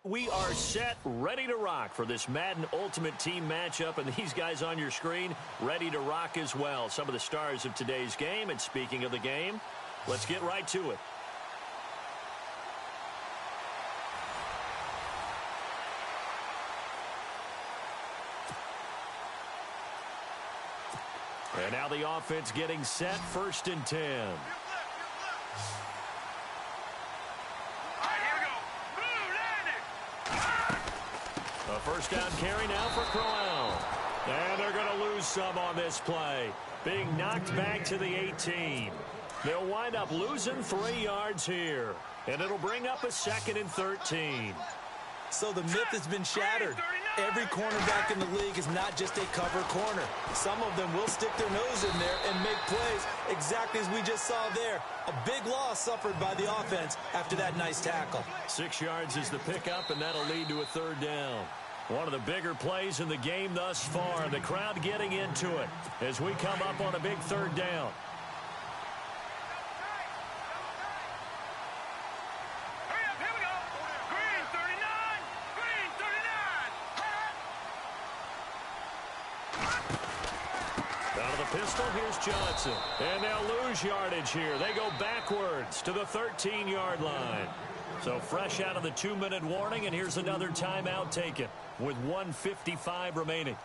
We are set, ready to rock for this Madden Ultimate Team matchup, and these guys on your screen ready to rock as well. Some of the stars of today's game, and speaking of the game, let's get right to it. And now the offense getting set, 1st and 10. A first down carry now for Crowell. And they're going to lose some on this play. Being knocked back to the 18. They'll wind up losing 3 yards here. And it'll bring up a 2nd and 13. So the myth has been shattered. Every cornerback in the league is not just a cover corner. Some of them will stick their nose in there and make plays exactly as we just saw there. A big loss suffered by the offense after that nice tackle. 6 yards is the pickup, and that'll lead to a 3rd down. One of the bigger plays in the game thus far. The crowd getting into it as we come up on a big 3rd down. Pistol, here's Johnson. And they'll lose yardage here. They go backwards to the 13-yard line. So fresh out of the 2-minute warning, and here's another timeout taken with 1:55 remaining.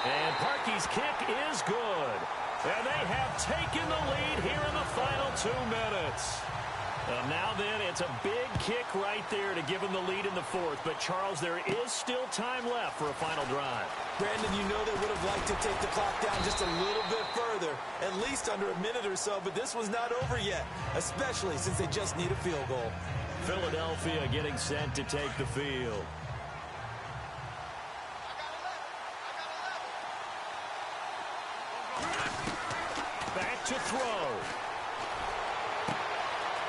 And Parkey's kick is good. And they have taken the lead here in the final 2 minutes. And now then, it's a big kick right there to give them the lead in the 4th. But, Charles, there is still time left for a final drive. Brandon, you know they would have liked to take the clock down just a little bit further, at least under a minute or so. But this was not over yet, especially since they just need a field goal. Philadelphia getting set to take the field. Back to throw.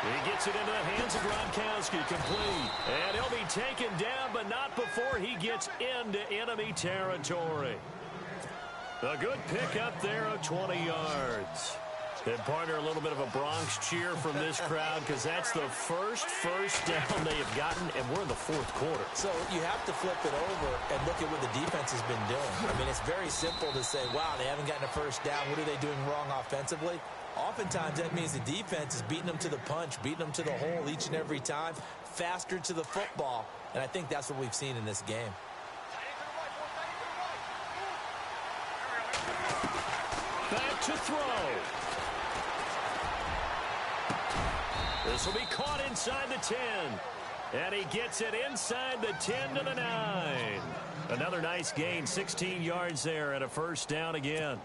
He gets it into the hands of Gronkowski, complete. And he'll be taken down, but not before he gets into enemy territory. A good pickup there of 20 yards. And partner, a little bit of a Bronx cheer from this crowd because that's the first down they have gotten, and we're in the 4th quarter. So you have to flip it over and look at what the defense has been doing. I mean, it's very simple to say, wow, they haven't gotten a first down. What are they doing wrong offensively? Oftentimes, that means the defense is beating them to the punch, beating them to the hole each and every time, faster to the football. And I think that's what we've seen in this game. Back to throw. This will be caught inside the 10. And he gets it inside the 10 to the 9. Another nice gain, 16 yards there and a first down again.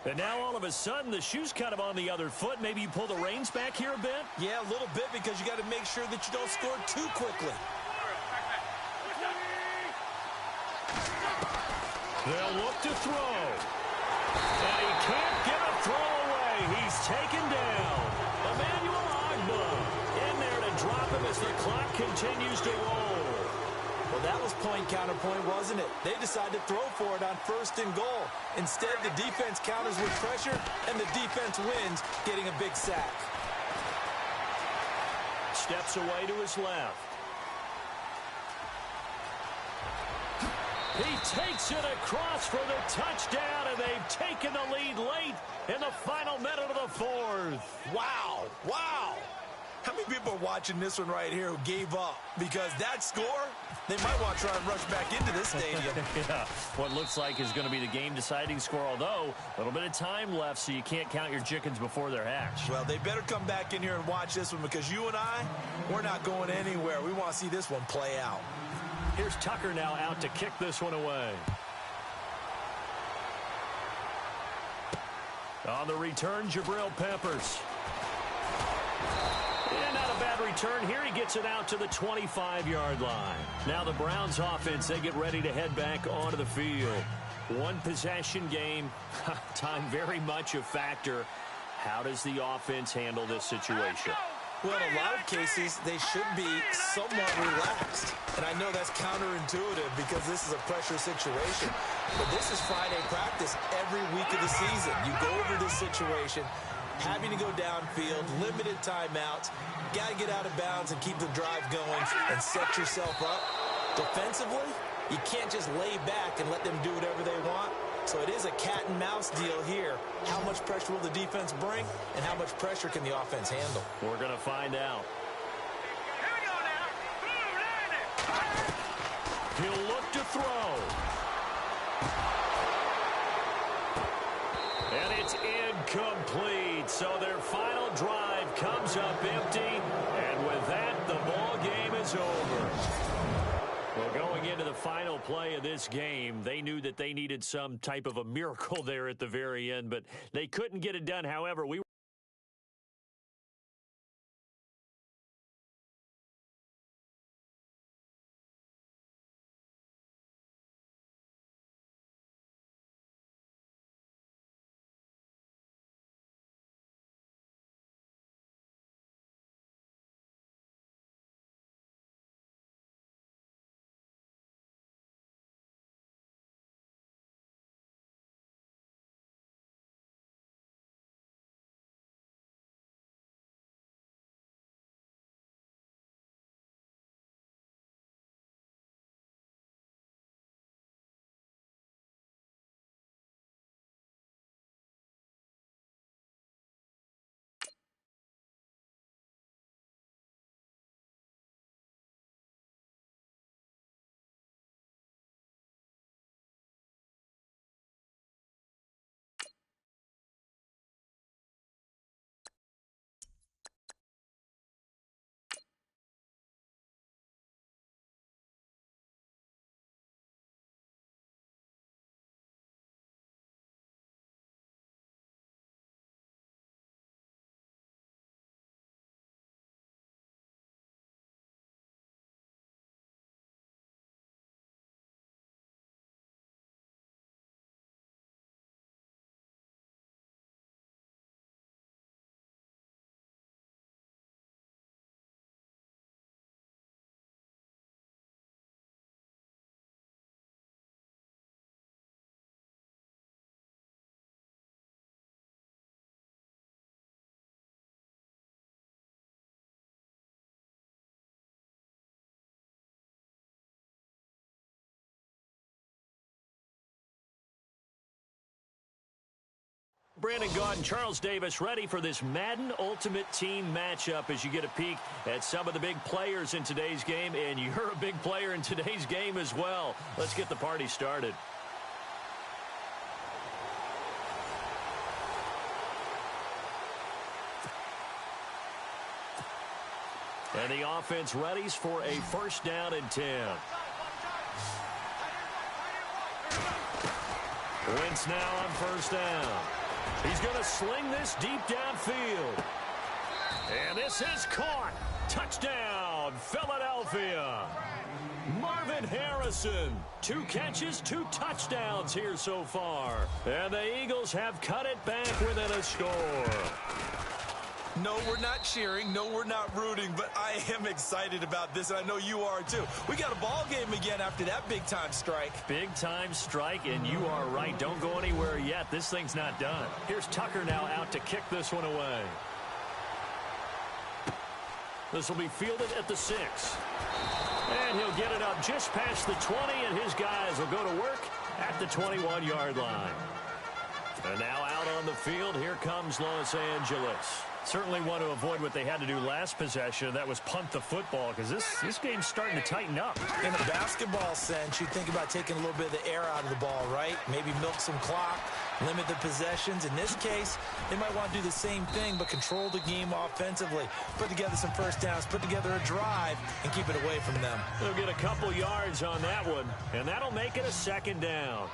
And now all of a sudden the shoe's kind of on the other foot. Maybe you pull the reins back here a bit? Yeah, a little bit because you got to make sure that you don't score too quickly. They'll look to throw. And he can't get a throw away. He's taken down. Emmanuel Agba in there to drop him as the clock continues to roll. Well, that was point counterpoint, wasn't it? They decided to throw for it on 1st and goal. Instead, the defense counters with pressure, and the defense wins, getting a big sack. Steps away to his left. He takes it across for the touchdown, and they've taken the lead late in the final minute of the 4th. Wow, wow. How many people are watching this one right here who gave up? Because that score, they might want to try and rush back into this stadium. Yeah, what looks like is going to be the game-deciding score, although a little bit of time left, so you can't count your chickens before they're hatched. Well, they better come back in here and watch this one because you and I, we're not going anywhere. We want to see this one play out. Here's Tucker now out to kick this one away. On the return, Jabril Peppers. And not a bad return here. He gets it out to the 25-yard line. Now the Browns offense, they get ready to head back onto the field. One possession game. Time very much a factor. How does the offense handle this situation? Well, in a lot of cases, they should be somewhat relaxed. And I know that's counterintuitive because this is a pressure situation. But this is Friday practice every week of the season. You go over this situation, having to go downfield, limited timeouts, got to get out of bounds and keep the drive going and set yourself up. Defensively, you can't just lay back and let them do whatever they want. So it is a cat-and-mouse deal here. How much pressure will the defense bring, and how much pressure can the offense handle? We're going to find out. Here we go now. He'll look to throw. And it's incomplete. So their final drive comes up empty. And with that, the ball game is over. Well, going into the final play of this game, they knew that they needed some type of a miracle there at the very end, but they couldn't get it done. However, Brandon Gaudin, Charles Davis ready for this Madden Ultimate Team matchup as you get a peek at some of the big players in today's game, and you're a big player in today's game as well. Let's get the party started. And the offense readies for a first down and 10. Wentz now on first down. He's going to sling this deep downfield. And this is caught. Touchdown, Philadelphia. Marvin Harrison, 2 catches, 2 touchdowns here so far. And the Eagles have cut it back within a score. No, we're not cheering. No, we're not rooting, but I am excited about this, and I know you are too. We got a ball game again after that big-time strike. Big-time strike, and you are right. Don't go anywhere yet. This thing's not done. Here's Tucker now out to kick this one away. This will be fielded at the 6. And he'll get it up just past the 20, and his guys will go to work at the 21-yard line. And now out on the field, here comes Los Angeles. Certainly want to avoid what they had to do last possession. That was punt the football, because this game's starting to tighten up. In a basketball sense, you think about taking a little bit of the air out of the ball, right? Maybe milk some clock, limit the possessions. In this case, they might want to do the same thing, but control the game offensively. Put together some first downs, put together a drive, and keep it away from them. They'll get a couple yards on that one, and that'll make it a second down.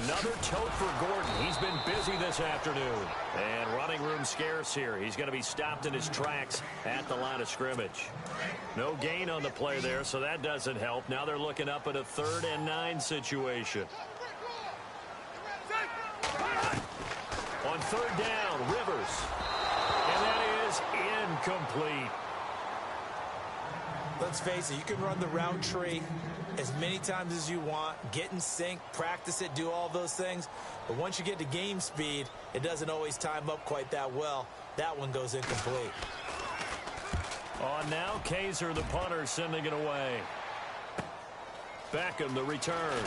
Another tote for Gordon. He's been busy this afternoon. And running room scarce here. He's going to be stopped in his tracks at the line of scrimmage. No gain on the play there, so that doesn't help. Now they're looking up at a 3rd and 9 situation. On third down, Rivers. And that is incomplete. Let's face it, you can run the route tree as many times as you want, get in sync, practice it, do all those things. But once you get to game speed, it doesn't always time up quite that well. That one goes incomplete. On now, Kaiser, the punter, sending it away. Beckham, the return.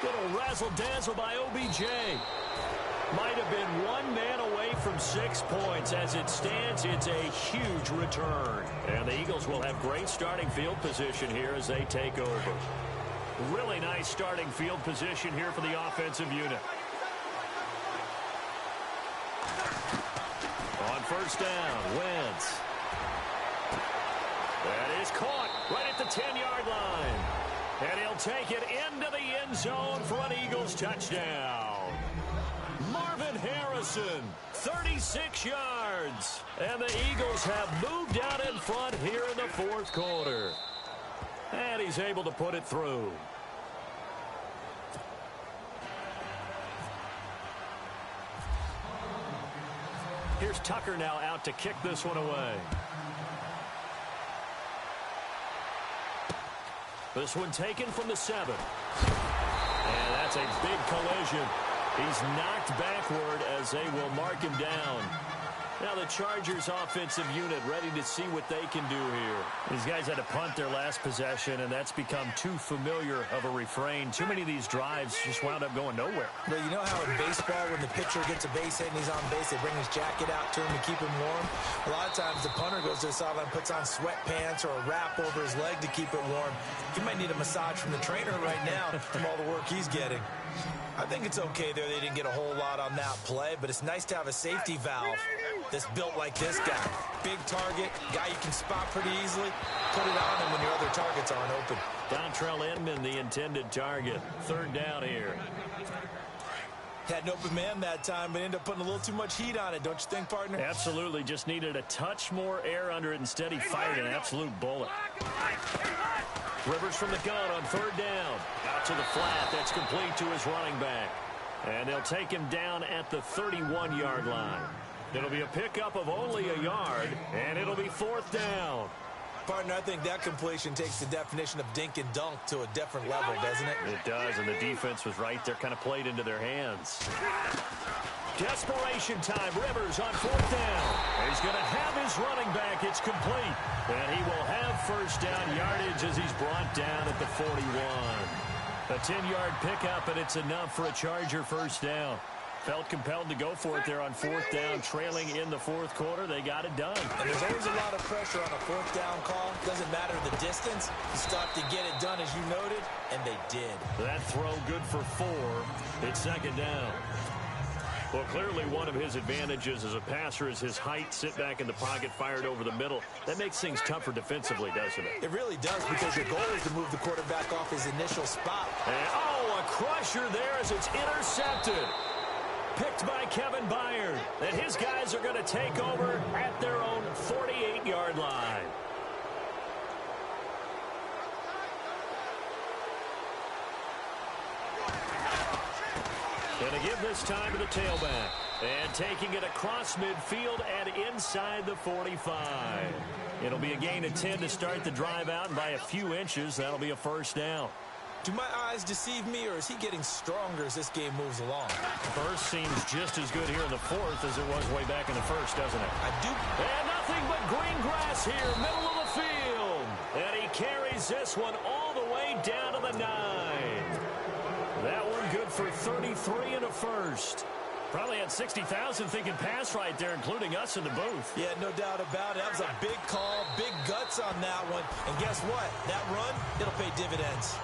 Little razzle-dazzle by OBJ. Might have been one man away from 6 points. As it stands, it's a huge return. And the Eagles will have great starting field position here as they take over. Really nice starting field position here for the offensive unit. On first down, Wentz. That is caught right at the 10-yard line. And he'll take it into the end zone for an Eagles touchdown. Marvin Harrison, 36 yards. And the Eagles have moved out in front here in the fourth quarter. And he's able to put it through. Here's Tucker now out to kick this one away. This one taken from the 7. And that's a big collision. He's knocked backward as they will mark him down. Now the Chargers offensive unit ready to see what they can do here. These guys had to punt their last possession, and that's become too familiar of a refrain. Too many of these drives just wound up going nowhere. Well, you know how in baseball, when the pitcher gets a base hit and he's on base, they bring his jacket out to him to keep him warm? A lot of times the punter goes to the sideline, puts on sweatpants or a wrap over his leg to keep it warm. He might need a massage from the trainer right now from all the work he's getting. I think it's okay there they didn't get a whole lot on that play, but it's nice to have a safety valve that's built like this guy. Big target, guy you can spot pretty easily. Put it on him when your other targets aren't open. Dontrell Inman, the intended target. Third down here. Had an open man that time, but ended up putting a little too much heat on it, don't you think, partner? Absolutely. Just needed a touch more air under it. Instead, he fired an absolute bullet. Rivers from the gun on third down. Out to the flat. That's complete to his running back. And they'll take him down at the 31-yard line. It'll be a pickup of only a yard, and it'll be fourth down. Partner, I think that completion takes the definition of dink and dunk to a different level, doesn't it? It does, and the defense was right there, kind of played into their hands. Desperation time. Rivers on fourth down. He's going to have his running back. It's complete. And he will have first down yardage as he's brought down at the 41. A 10-yard pickup, and it's enough for a Charger first down. Felt compelled to go for it there on fourth down, trailing in the fourth quarter. They got it done. And there's always a lot of pressure on a fourth down call. Doesn't matter the distance. You stop to get it done, as you noted, and they did. That throw good for 4. It's second down. Well, clearly one of his advantages as a passer is his height. Sit back in the pocket, fired over the middle. That makes things tougher defensively, doesn't it? It really does, because your goal is to move the quarterback off his initial spot. And, a crusher there as it's intercepted. Picked by Kevin Byard. And his guys are going to take over at their own 48-yard line. Going to give this time to the tailback. And taking it across midfield and inside the 45. It'll be a gain of 10 to start the drive out, and by a few inches, that'll be a first down. Do my eyes deceive me, or is he getting stronger as this game moves along? First seems just as good here in the fourth as it was way back in the first, doesn't it? I do. And nothing but green grass here, middle of the field. And he carries this one all the way down to the 9. That one good for 33 and a first. Probably had 60,000 thinking pass right there, including us in the booth. Yeah, no doubt about it. That was a big call, big guts on that one. And guess what? That run, it'll pay dividends.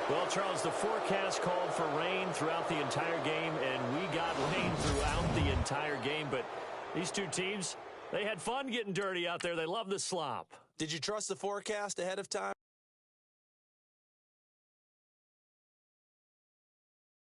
Well, Charles, the forecast called for rain throughout the entire game, and we got rain throughout the entire game. But these two teams, they had fun getting dirty out there. They love the slop. Did you trust the forecast ahead of time?